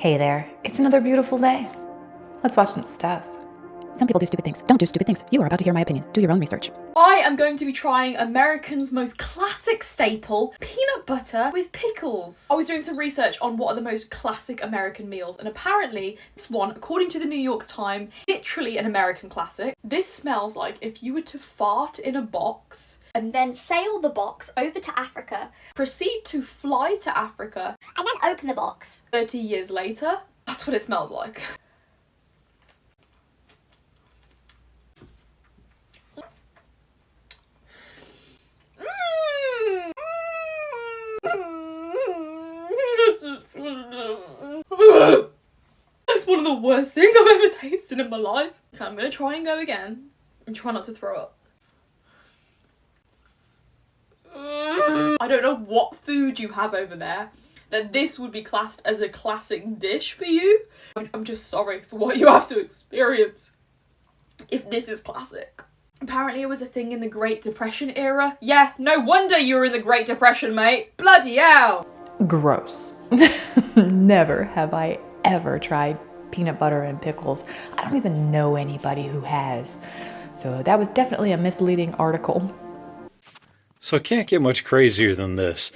Hey there, it's another beautiful day. Let's watch some stuff. Some people do stupid things. Don't do stupid things. You are about to hear my opinion. Do your own research. I am going to be trying Americans' most classic staple, peanut butter with pickles. I was doing some research on what are the most classic American meals, and apparently this one, according to the New York Times, literally an American classic. This smells like if you were to fart in a box and then sail the box over to Africa, proceed to fly to Africa, and then open the box 30 years later. That's what it smells like. That's one of the worst things I've ever tasted in my life. Okay, I'm gonna try and go again and try not to throw up. I don't know what food you have over there that this would be classed as a classic dish for you. I'm just sorry for what you have to experience if this is classic. Apparently it was a thing in the Great Depression era. Yeah, no wonder you were in the Great Depression, mate. Bloody hell. Gross. Never have I ever tried peanut butter and pickles. I don't even know anybody who has. So that was definitely a misleading article. So it can't get much crazier than this.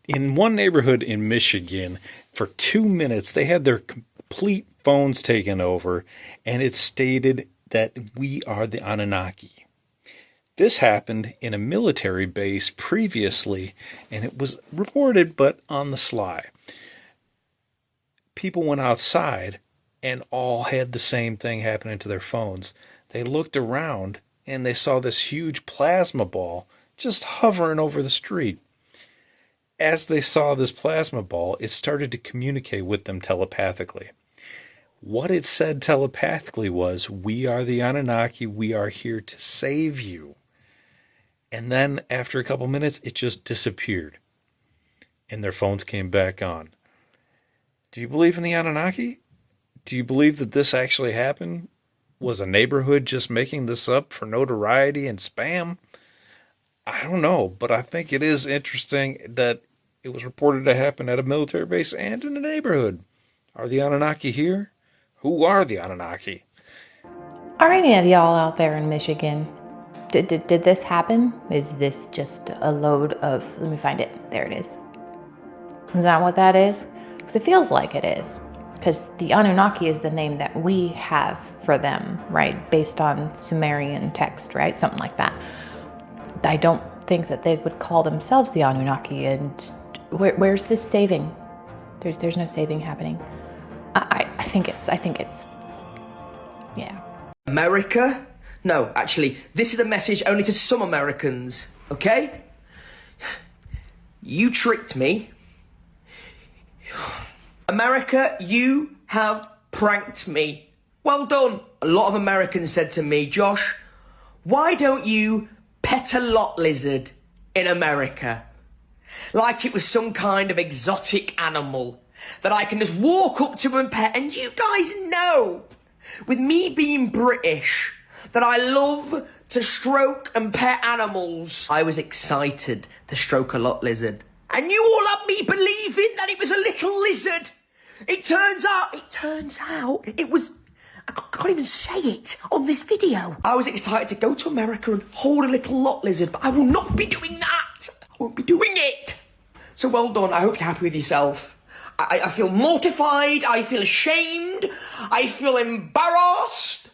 In one neighborhood in Michigan, for 2 minutes, they had their complete phones taken over, and it stated that we are the Anunnaki. This happened in a military base previously, and it was reported, but on the sly. People went outside and all had the same thing happening to their phones. They looked around and they saw this huge plasma ball just hovering over the street. As they saw this plasma ball, it started to communicate with them telepathically. What it said telepathically was, "We are the Anunnaki, we are here to save you." And then after a couple minutes, it just disappeared. And their phones came back on. Do you believe in the Anunnaki? Do you believe that this actually happened? Was a neighborhood just making this up for notoriety and spam? I don't know, but I think it is interesting that it was reported to happen at a military base and in a neighborhood. Are the Anunnaki here? Who are the Anunnaki? Are any of y'all out there in Michigan? Did this happen? Is this just a load of, let me find it. There it is. Is that what that is? Because it feels like it is. Because the Anunnaki is the name that we have for them, right? Based on Sumerian text, right? Something like that. I don't think that they would call themselves the Anunnaki. And where's this saving? There's no saving happening. I think it's, yeah. America? No, actually, this is a message only to some Americans, okay? You tricked me. America, you have pranked me. Well done. A lot of Americans said to me, "Josh, why don't you pet a lot lizard in America? Like it was some kind of exotic animal that I can just walk up to and pet." And you guys know, with me being British, that I love to stroke and pet animals. I was excited to stroke a lot lizard. And you all had me believing that it was a little lizard. It turns out, it was, I can't even say it on this video. I was excited to go to America and hold a little lot lizard, but I will not be doing that. I won't be doing it. So well done. I hope you're happy with yourself. I feel mortified. I feel ashamed. I feel embarrassed.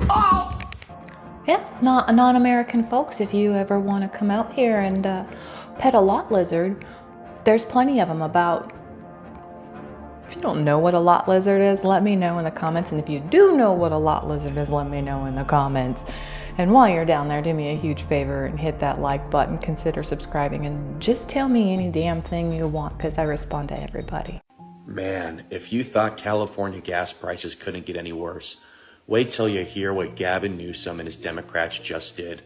Oh! Yeah, non-American folks, if you ever want to come out here and pet a lot lizard, there's plenty of them about. If you don't know what a lot lizard is, let me know in the comments. And if you do know what a lot lizard is, let me know in the comments. And while you're down there, do me a huge favor and hit that like button, consider subscribing, and just tell me any damn thing you want, because I respond to everybody. Man, if you thought California gas prices couldn't get any worse, wait till you hear what Gavin Newsom and his Democrats just did.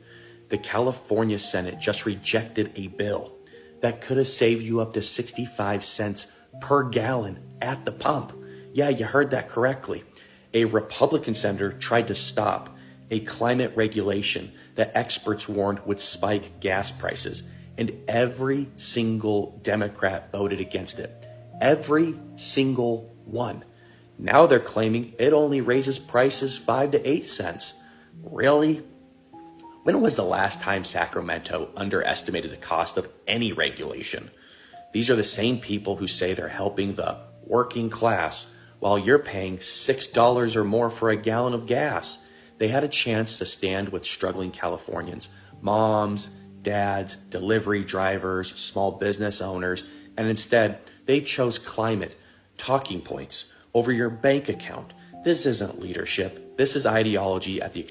The California Senate just rejected a bill that could have saved you up to 65 cents per gallon at the pump. Yeah, you heard that correctly. A Republican senator tried to stop a climate regulation that experts warned would spike gas prices, and every single Democrat voted against it. Every single one. Now they're claiming it only raises prices 5 to 8 cents. Really? When was the last time Sacramento underestimated the cost of any regulation? These are the same people who say they're helping the working class while you're paying $6 or more for a gallon of gas. They had a chance to stand with struggling Californians, moms, dads, delivery drivers, small business owners, and instead they chose climate, talking points, over your bank account. This isn't leadership. This is ideology at the...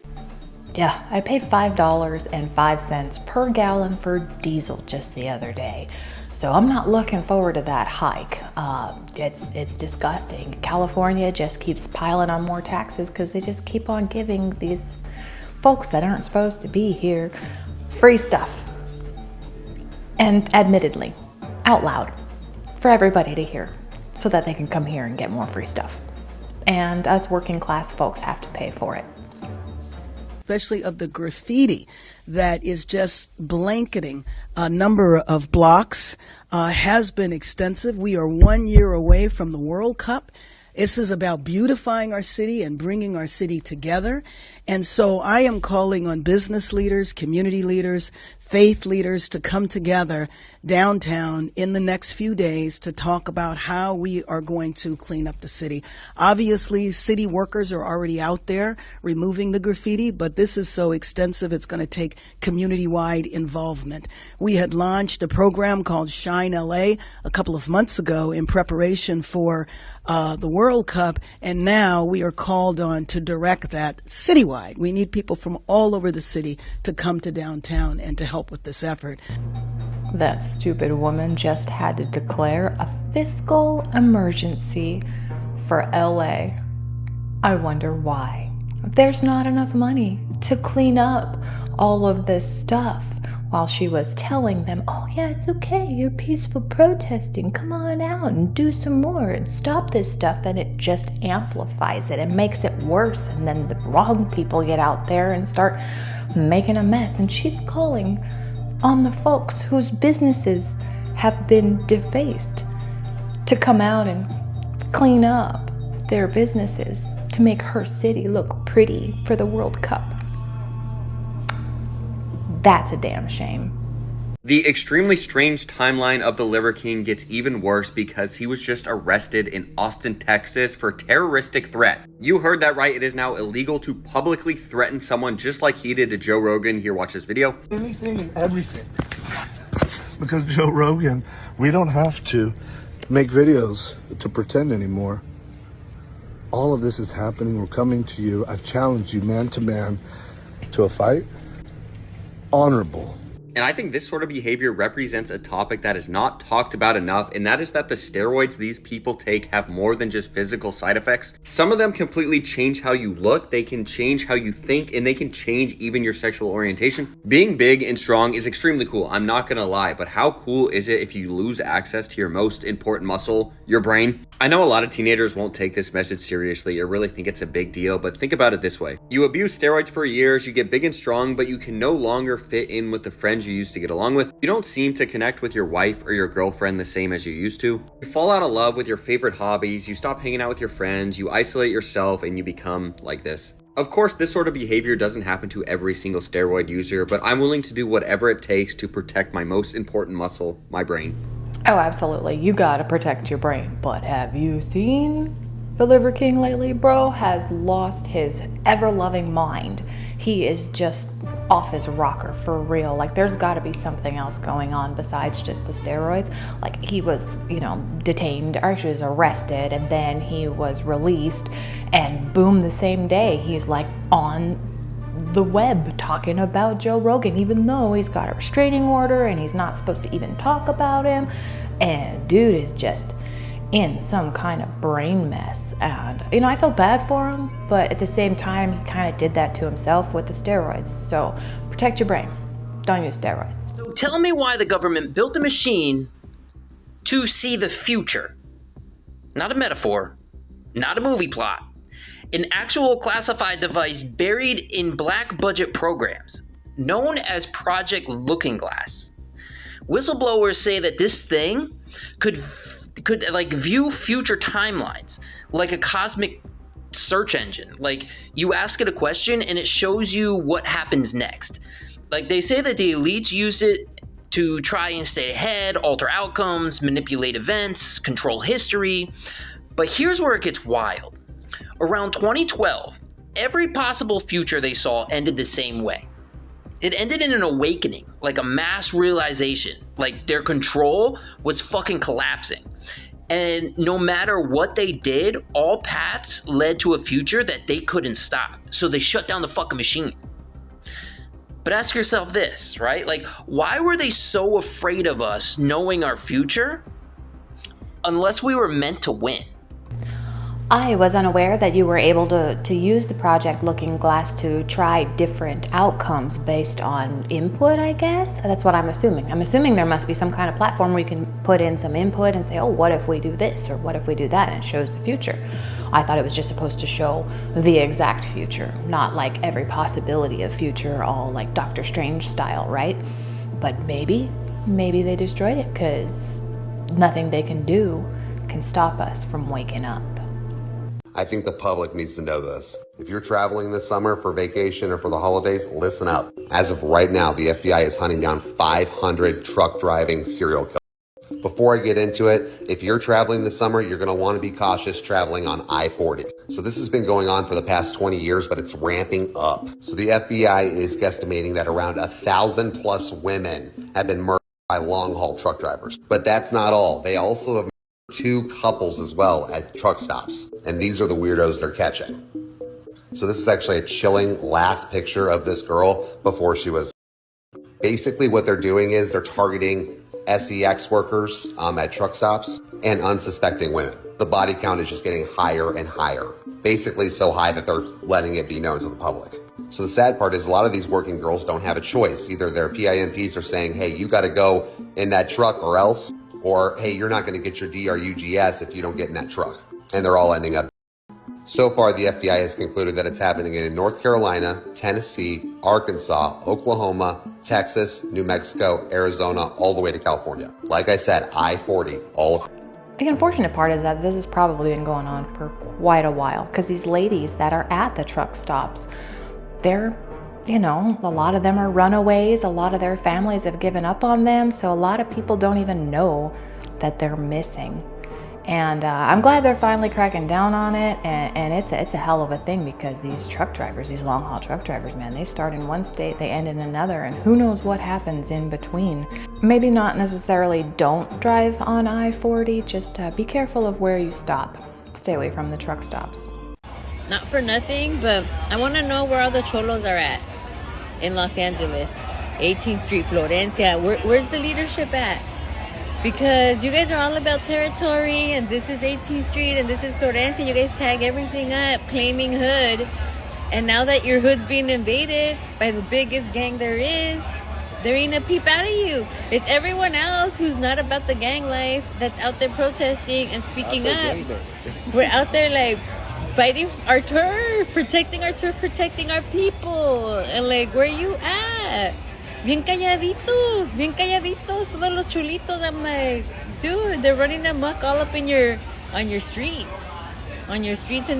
Yeah, I paid $5.05 per gallon for diesel just the other day. So I'm not looking forward to that hike. It's disgusting. California just keeps piling on more taxes because they just keep on giving these folks that aren't supposed to be here free stuff. And admittedly, out loud, for everybody to hear, so that they can come here and get more free stuff. And us working class folks have to pay for it. Especially of the graffiti that is just blanketing a number of blocks, has been extensive. We are 1 year away from the World Cup. This is about beautifying our city and bringing our city together. And so I am calling on business leaders, community leaders, faith leaders to come together downtown in the next few days to talk about how we are going to clean up the city. Obviously, city workers are already out there removing the graffiti, but this is so extensive it's going to take community-wide involvement. We had launched a program called Shine LA a couple of months ago in preparation for the World Cup, and now we are called on to direct that citywide. We need people from all over the city to come to downtown and to help with this effort. That stupid woman just had to declare a fiscal emergency for LA. I wonder why. There's not enough money to clean up all of this stuff, while she was telling them, oh yeah, it's okay, you're peaceful protesting, come on out and do some more and stop this stuff. And it just amplifies it and makes it worse. And then the wrong people get out there and start making a mess. And she's calling on the folks whose businesses have been defaced to come out and clean up their businesses to make her city look pretty for the World Cup. That's a damn shame. The extremely strange timeline of the Liver King gets even worse because he was just arrested in Austin, Texas for terroristic threat. You heard that right, it is now illegal to publicly threaten someone just like he did to Joe Rogan. Here, watch this video. Anything and everything. Because Joe Rogan, we don't have to make videos to pretend anymore. All of this is happening. We're coming to you. I've challenged you man to man to a fight. Honorable. And I think this sort of behavior represents a topic that is not talked about enough, and that is that the steroids these people take have more than just physical side effects. Some of them completely change how you look, they can change how you think, and they can change even your sexual orientation. Being big and strong is extremely cool, I'm not gonna lie, but how cool is it if you lose access to your most important muscle, your brain? I know a lot of teenagers won't take this message seriously or really think it's a big deal, but think about it this way. You abuse steroids for years, you get big and strong, but you can no longer fit in with the friends you used to get along with. You don't seem to connect with your wife or your girlfriend the same as you used to. You fall out of love with your favorite hobbies, you stop hanging out with your friends, you isolate yourself, and you become like this. Of course, this sort of behavior doesn't happen to every single steroid user, but I'm willing to do whatever it takes to protect my most important muscle, my brain. Oh, absolutely. You gotta protect your brain. But have you seen the Liver King lately? Bro has lost his ever-loving mind. He is just off his rocker for real. Like, there's gotta be something else going on besides just the steroids. Like, he was, detained, or actually was arrested, and then he was released, and boom, the same day, he's like on the web talking about Joe Rogan, even though he's got a restraining order and he's not supposed to even talk about him. And dude is just in some kind of brain mess. And I felt bad for him, but at the same time, he kind of did that to himself with the steroids. So protect your brain. Don't use steroids. So tell me why the government built a machine to see the future. Not a metaphor, not a movie plot. An actual classified device buried in black budget programs, known as Project Looking Glass. Whistleblowers say that this thing could could like view future timelines like a cosmic search engine. Like you ask it a question and it shows you what happens next. Like they say that the elites use it to try and stay ahead, alter outcomes, manipulate events, control history. But here's where it gets wild. Around 2012, every possible future they saw ended the same way. It ended in an awakening, like a mass realization, like their control was fucking collapsing. And no matter what they did, all paths led to a future that they couldn't stop. So they shut down the fucking machine. But ask yourself this, right? Like, why were they so afraid of us knowing our future? Unless we were meant to win. I was unaware that you were able to use the Project Looking Glass to try different outcomes based on input, I guess? That's what I'm assuming. I'm assuming there must be some kind of platform where you can put in some input and say, oh, what if we do this? Or what if we do that? And it shows the future. I thought it was just supposed to show the exact future, not like every possibility of future, all like Doctor Strange style, right? But maybe they destroyed it because nothing they can do can stop us from waking up. I think the public needs to know this. If you're traveling this summer for vacation or for the holidays, listen up. As of right now, the FBI is hunting down 500 truck driving serial killers. Before I get into it, if you're traveling this summer, you're going to want to be cautious traveling on I-40. So this has been going on for the past 20 years, but it's ramping up. So the FBI is guesstimating that around 1,000 plus women have been murdered by long-haul truck drivers. But that's not all. They also have 2 couples as well at truck stops. And these are the weirdos they're catching. So this is actually a chilling last picture of this girl before she was. Basically what they're doing is they're targeting SEX workers at truck stops and unsuspecting women. The body count is just getting higher and higher. Basically so high that they're letting it be known to the public. So the sad part is a lot of these working girls don't have a choice. Either their PIMPs are saying, hey, you got to go in that truck or else. Or, hey, you're not going to get your DRUGS if you don't get in that truck. And they're all ending up. So far, the FBI has concluded that it's happening in North Carolina, Tennessee, Arkansas, Oklahoma, Texas, New Mexico, Arizona, all the way to California. Like I said, I-40, all. The unfortunate part is that this has probably been going on for quite a while because these ladies that are at the truck stops, they're, you know, a lot of them are runaways. A lot of their families have given up on them. So a lot of people don't even know that they're missing. And I'm glad they're finally cracking down on it. And it's a hell of a thing because these truck drivers, these long haul truck drivers, man, they start in one state, they end in another, and who knows what happens in between. Maybe not necessarily don't drive on I-40, just be careful of where you stop. Stay away from the truck stops. Not for nothing, but I want to know where all the cholos are at in Los Angeles. 18th Street, Florencia. Where's the leadership at? Because you guys are all about territory, and this is 18th Street, and this is Florencia. You guys tag everything up, claiming hood. And now that your hood's being invaded by the biggest gang there is, there ain't a peep out of you. It's everyone else who's not about the gang life that's out there protesting and speaking up. We're out there like fighting our turf, protecting our people. And like, where you at? Bien calladitos, todos los chulitos. I'm like, dude, they're running amok all up in on your streets and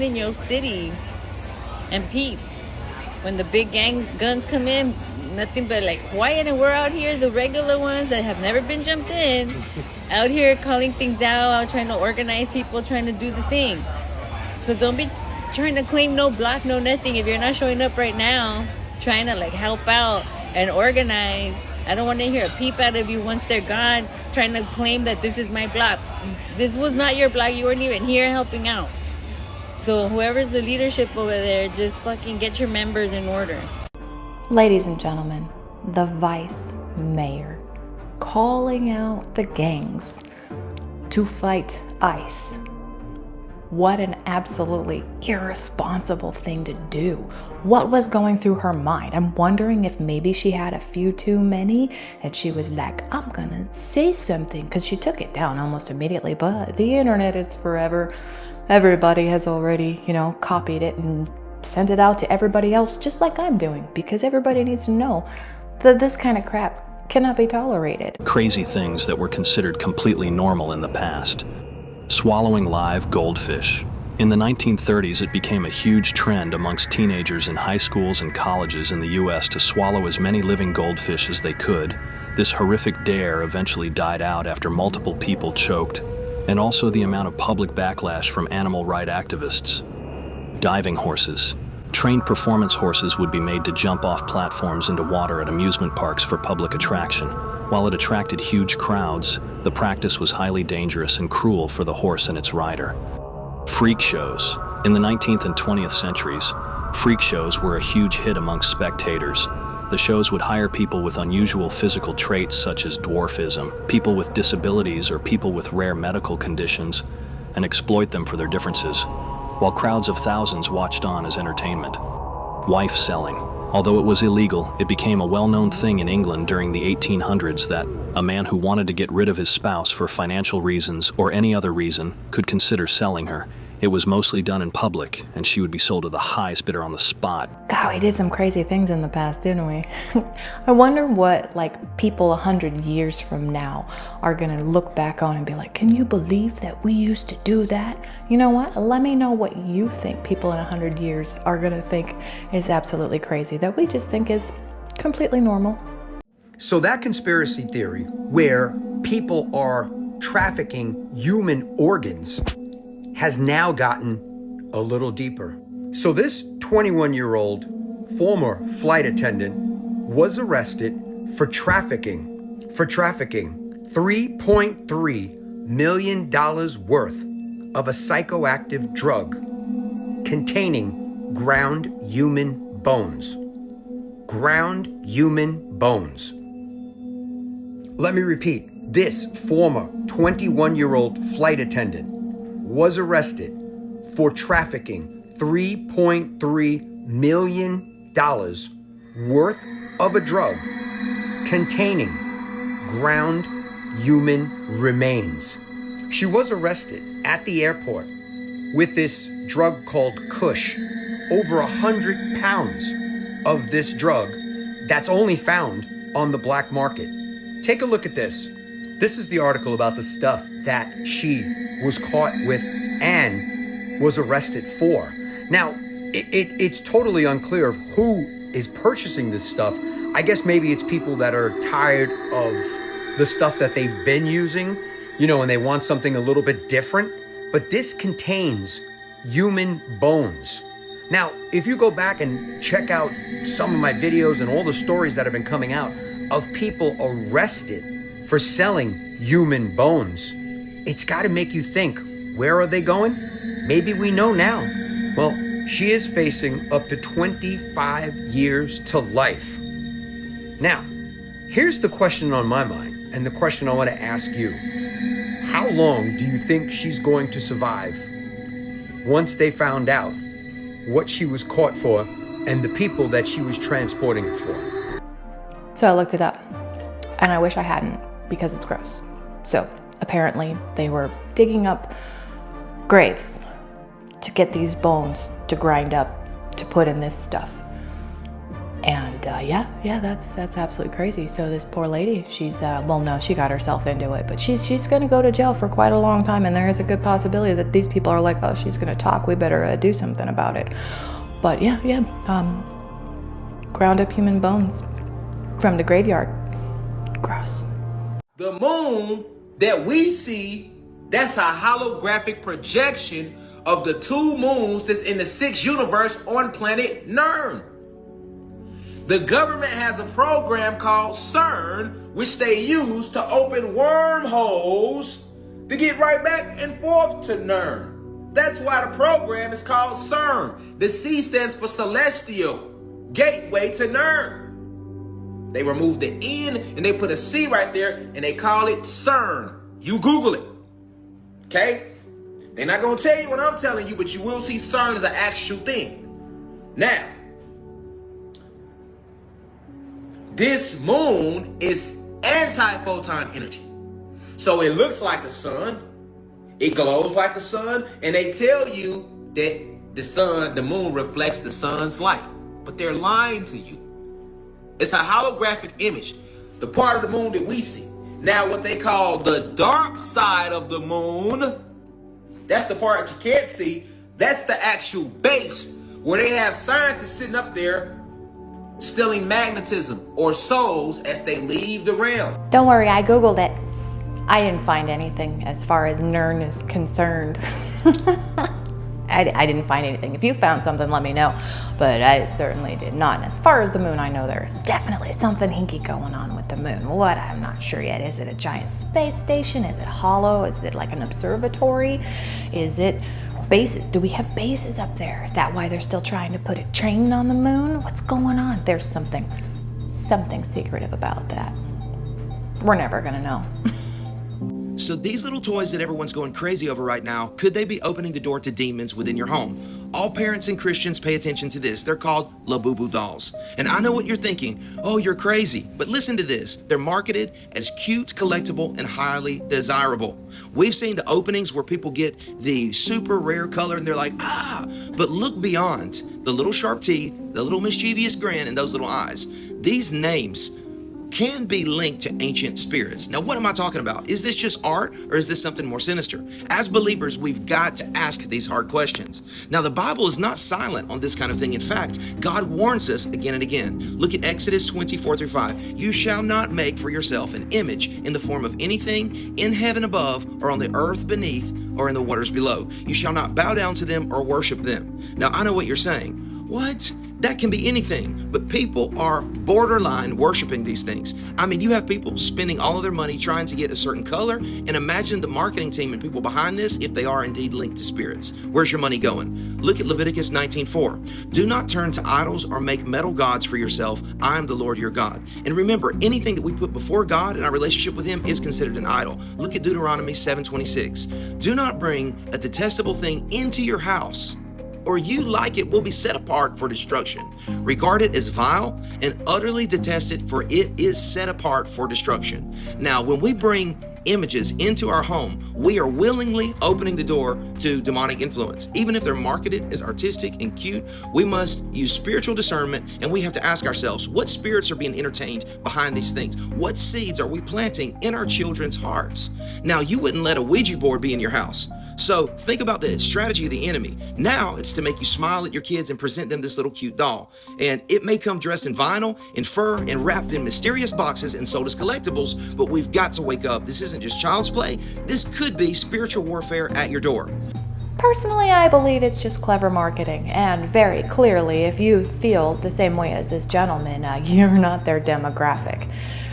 in your city. And peep, when the big gang guns come in, nothing but like quiet, and we're out here, the regular ones that have never been jumped in, out here calling things out, trying to organize people, trying to do the thing. So don't be trying to claim no block, no nothing. If you're not showing up right now, trying to like help out and organize, I don't want to hear a peep out of you once they're gone, trying to claim that this is my block. This was not your block. You weren't even here helping out. So whoever's the leadership over there, just fucking get your members in order. Ladies and gentlemen, the Vice Mayor calling out the gangs to fight ICE. What an absolutely irresponsible thing to do. What was going through her mind? I'm wondering if maybe she had a few too many and she was like, I'm gonna say something, because she took it down almost immediately. But the internet is forever. Everybody has already, copied it and sent it out to everybody else, just like I'm doing, because everybody needs to know that this kind of crap cannot be tolerated. Crazy things that were considered completely normal in the past swallowing live goldfish. In the 1930s, it became a huge trend amongst teenagers in high schools and colleges in the US to swallow as many living goldfish as they could. This horrific dare eventually died out after multiple people choked, and also the amount of public backlash from animal rights activists. Diving horses. Trained performance horses would be made to jump off platforms into water at amusement parks for public attraction. While it attracted huge crowds, the practice was highly dangerous and cruel for the horse and its rider. Freak shows. In the 19th and 20th centuries, freak shows were a huge hit amongst spectators. The shows would hire people with unusual physical traits such as dwarfism, people with disabilities, or people with rare medical conditions, and exploit them for their differences, while crowds of thousands watched on as entertainment. Wife selling. Although it was illegal, it became a well-known thing in England during the 1800s that a man who wanted to get rid of his spouse for financial reasons or any other reason could consider selling her. It was mostly done in public, and she would be sold to the highest bidder on the spot. God, we did some crazy things in the past, didn't we? I wonder what, people 100 years from now are gonna look back on and be like, can you believe that we used to do that? You know what? Let me know what you think people in 100 years are gonna think is absolutely crazy, that we just think is completely normal. So that conspiracy theory where people are trafficking human organs has now gotten a little deeper. So this 21-year-old former flight attendant was arrested for trafficking $3.3 million worth of a psychoactive drug containing ground human bones. Ground human bones. Let me repeat, this former 21-year-old flight attendant was arrested for trafficking $3.3 million worth of a drug containing ground human remains. She was arrested at the airport with this drug called Kush, over 100 pounds of this drug that's only found on the black market. Take a look at this. This is the article about the stuff that she was caught with and was arrested for. Now, it's totally unclear who is purchasing this stuff. I guess maybe it's people that are tired of the stuff that they've been using, and they want something a little bit different. But this contains human bones. Now, if you go back and check out some of my videos and all the stories that have been coming out of people arrested for selling human bones, it's got to make you think, where are they going? Maybe we know now. Well, she is facing up to 25 years to life. Now, here's the question on my mind, and the question I want to ask you. How long do you think she's going to survive once they found out what she was caught for and the people that she was transporting it for? So I looked it up, and I wish I hadn't, because it's gross. So apparently they were digging up graves to get these bones to grind up to put in this stuff. And that's absolutely crazy. So this poor lady, she's no, she got herself into it, but she's gonna go to jail for quite a long time, and there is a good possibility that these people are like, oh, she's gonna talk, we better do something about it. But ground up human bones from the graveyard. Gross. The moon that we see, that's a holographic projection of the two moons that's in the sixth universe on planet Nern. The government has a program called CERN, which they use to open wormholes to get right back and forth to Nern. That's why the program is called CERN. The C stands for Celestial Gateway to Nern. They removed the N and they put a C right there and they call it CERN. You Google it. Okay? They're not going to tell you what I'm telling you, but you will see CERN as an actual thing. Now, this moon is anti-photon energy. So it looks like a sun. It glows like the sun. And they tell you that the moon reflects the sun's light. But they're lying to you. It's a holographic image. The part of the moon that we see. Now, what they call the dark side of the moon That's the part you can't see. That's the actual base where they have scientists sitting up there stealing magnetism or souls as they leave the realm. Don't worry, I Googled it. I didn't find anything as far as NERN is concerned. I didn't find anything. If you found something, let me know. But I certainly did not. And as far as the moon, I know there is definitely something hinky going on with the moon. What? I'm not sure yet. Is it a giant space station? Is it hollow? Is it like an observatory? Is it bases? Do we have bases up there? Is that why they're still trying to put a train on the moon? What's going on? There's something secretive about that. We're never gonna know. So these little toys that everyone's going crazy over right now, could they be opening the door to demons within your home? All parents and Christians pay attention to this. They're called Labubu dolls. And I know what you're thinking. Oh, you're crazy. But listen to this. They're marketed as cute, collectible, and highly desirable. We've seen the openings where people get the super rare color and they're like, ah, but look beyond the little sharp teeth, the little mischievous grin, and those little eyes. These names can be linked to ancient spirits. Now, what am I talking about? Is this just art or is this something more sinister? As believers, we've got to ask these hard questions. Now, the Bible is not silent on this kind of thing. In fact, God warns us again and again. Look at Exodus 24-5. You shall not make for yourself an image in the form of anything in heaven above or on the earth beneath or in the waters below. You shall not bow down to them or worship them. Now, I know what you're saying. What? That can be anything, but people are borderline worshiping these things. I mean, you have people spending all of their money trying to get a certain color, and imagine the marketing team and people behind this if they are indeed linked to spirits. Where's your money going? Look at Leviticus 19:4. Do not turn to idols or make metal gods for yourself. I am the Lord your God. And remember, anything that we put before God in our relationship with Him is considered an idol. Look at Deuteronomy 7:26. Do not bring a detestable thing into your house, or you like it will be set apart for destruction. Regard it as vile and utterly detest it, for it is set apart for destruction. Now, when we bring images into our home, we are willingly opening the door to demonic influence. Even if they're marketed as artistic and cute, we must use spiritual discernment, and we have to ask ourselves, what spirits are being entertained behind these things? What seeds are we planting in our children's hearts? Now, you wouldn't let a Ouija board be in your house. So think about the strategy of the enemy. Now it's to make you smile at your kids and present them this little cute doll. And it may come dressed in vinyl, in fur, and wrapped in mysterious boxes and sold as collectibles, but we've got to wake up. This isn't just child's play. This could be spiritual warfare at your door. Personally, I believe it's just clever marketing, and very clearly, if you feel the same way as this gentleman, you're not their demographic.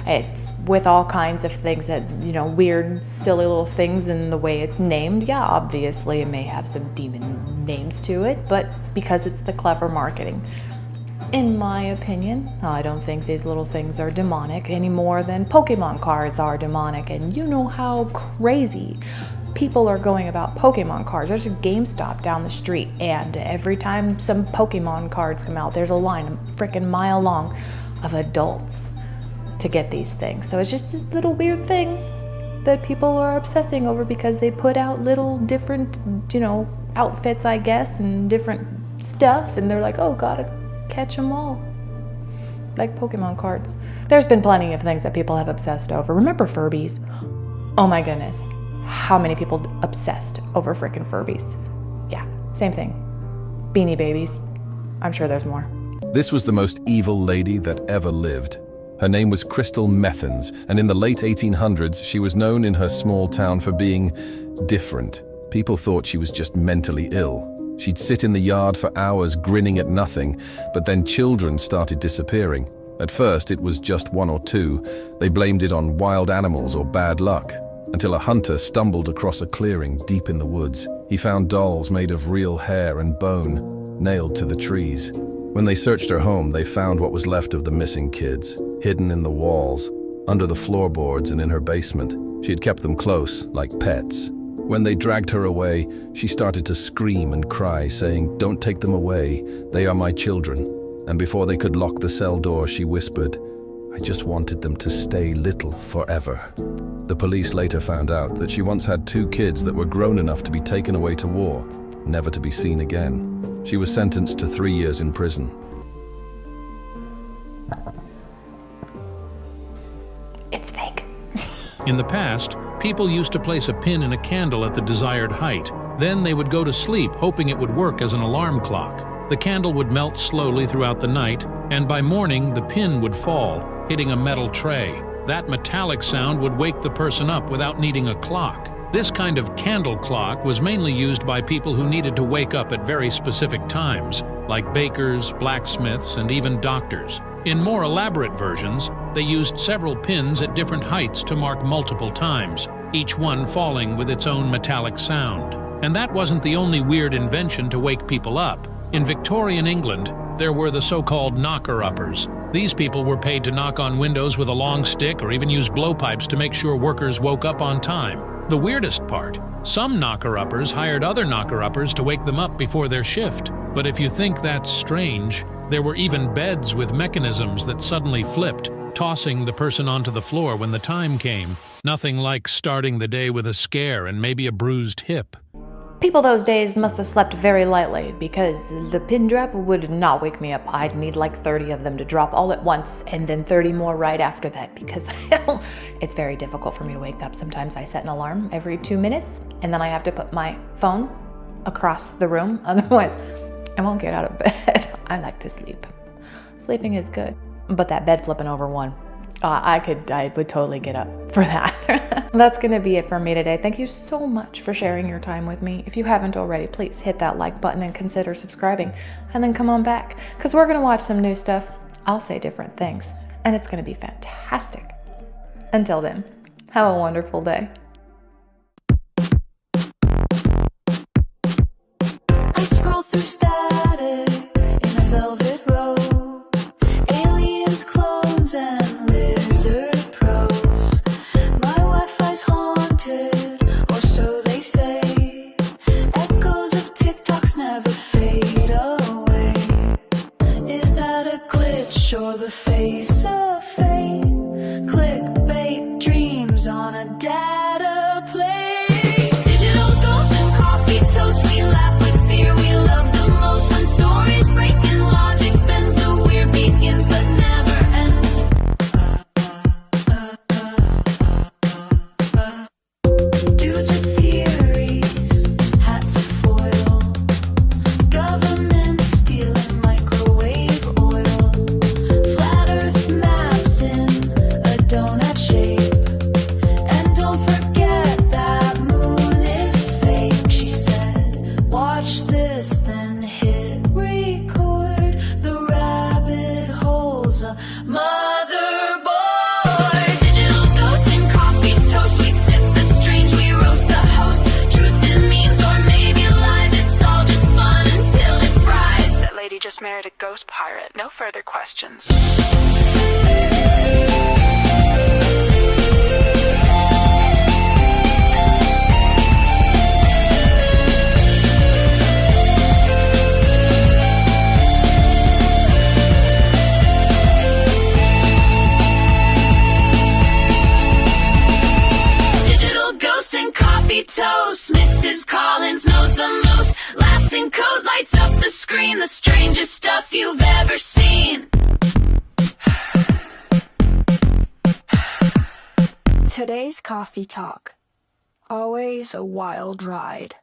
It's with all kinds of things that, weird, silly little things in the way it's named. Yeah, obviously it may have some demon names to it, but because it's the clever marketing. In my opinion, I don't think these little things are demonic any more than Pokemon cards are demonic, and you know how crazy people are going about Pokemon cards. There's a GameStop down the street, and every time some Pokemon cards come out, there's a line a freaking mile long of adults to get these things. So it's just this little weird thing that people are obsessing over because they put out little different, outfits, I guess, and different stuff, and they're like, oh, gotta catch them all. Like Pokemon cards. There's been plenty of things that people have obsessed over. Remember Furbies? Oh my goodness. How many people obsessed over frickin' Furbies? Yeah, same thing. Beanie Babies. I'm sure there's more. This was the most evil lady that ever lived. Her name was Crystal Methans, and in the late 1800s, she was known in her small town for being different. People thought she was just mentally ill. She'd sit in the yard for hours grinning at nothing, but then children started disappearing. At first, it was just one or two. They blamed it on wild animals or bad luck, until a hunter stumbled across a clearing deep in the woods. He found dolls made of real hair and bone, nailed to the trees. When they searched her home, they found what was left of the missing kids, hidden in the walls, under the floorboards, and in her basement. She had kept them close, like pets. When they dragged her away, she started to scream and cry, saying, "Don't take them away, they are my children." And before they could lock the cell door, she whispered, "I just wanted them to stay little forever." The police later found out that she once had 2 kids that were grown enough to be taken away to war, never to be seen again. She was sentenced to 3 years in prison. It's fake. In the past, people used to place a pin in a candle at the desired height Then they would go to sleep, hoping it would work as an alarm clock. The candle would melt slowly throughout the night, and by morning the pin would fall, hitting a metal tray. That metallic sound would wake the person up without needing a clock. This kind of candle clock was mainly used by people who needed to wake up at very specific times, like bakers, blacksmiths, and even doctors. In more elaborate versions, they used several pins at different heights to mark multiple times, each one falling with its own metallic sound. And that wasn't the only weird invention to wake people up. In Victorian England, there were the so-called knocker-uppers. These people were paid to knock on windows with a long stick or even use blowpipes to make sure workers woke up on time. The weirdest part, some knocker-uppers hired other knocker-uppers to wake them up before their shift. But if you think that's strange, there were even beds with mechanisms that suddenly flipped, tossing the person onto the floor when the time came. Nothing like starting the day with a scare and maybe a bruised hip. People those days must have slept very lightly, because the pin drop would not wake me up. I'd need like 30 of them to drop all at once, and then 30 more right after that, because it's very difficult for me to wake up. Sometimes I set an alarm every 2 minutes, and then I have to put my phone across the room, otherwise I won't get out of bed. I like to sleep. Sleeping is good, but that bed flipping over one, I would totally get up for that. That's gonna be it for me today. Thank you so much for sharing your time with me. If you haven't already, please hit that like button and consider subscribing, and then come on back, because we're gonna watch some new stuff. I'll say different things, and it's gonna be fantastic. Until then, have a wonderful day. I scroll through static in a velvet robe, aliens, clones, and lizard pros. My Wi-Fi's haunted, or so they say. Echoes of TikToks never fade away. Is that a glitch or the face of fate? Clickbait dreams on a data plate. Digital ghosts and coffee toast, we laugh with fear, we love the most. When stories break and logic bends, the weird begins but never ends. Dudes with theories, hats of foil, government stealing microwave oil, flat earth maps in a donut shape, and don't forget that moon is fake, she said. Watch this, then hit record. The rabbit hole's a motherboard. Digital ghosts and coffee toast, we sip the strange, we roast the host. Truth in memes or maybe lies, it's all just fun until it fries. That lady just married a ghost pirate. No further questions. Digital ghosts and coffee toast. Mrs. Collins knows the most. Laughs in code, lights up the screen. The strangest stuff you've ever seen. Today's coffee talk. Always a wild ride.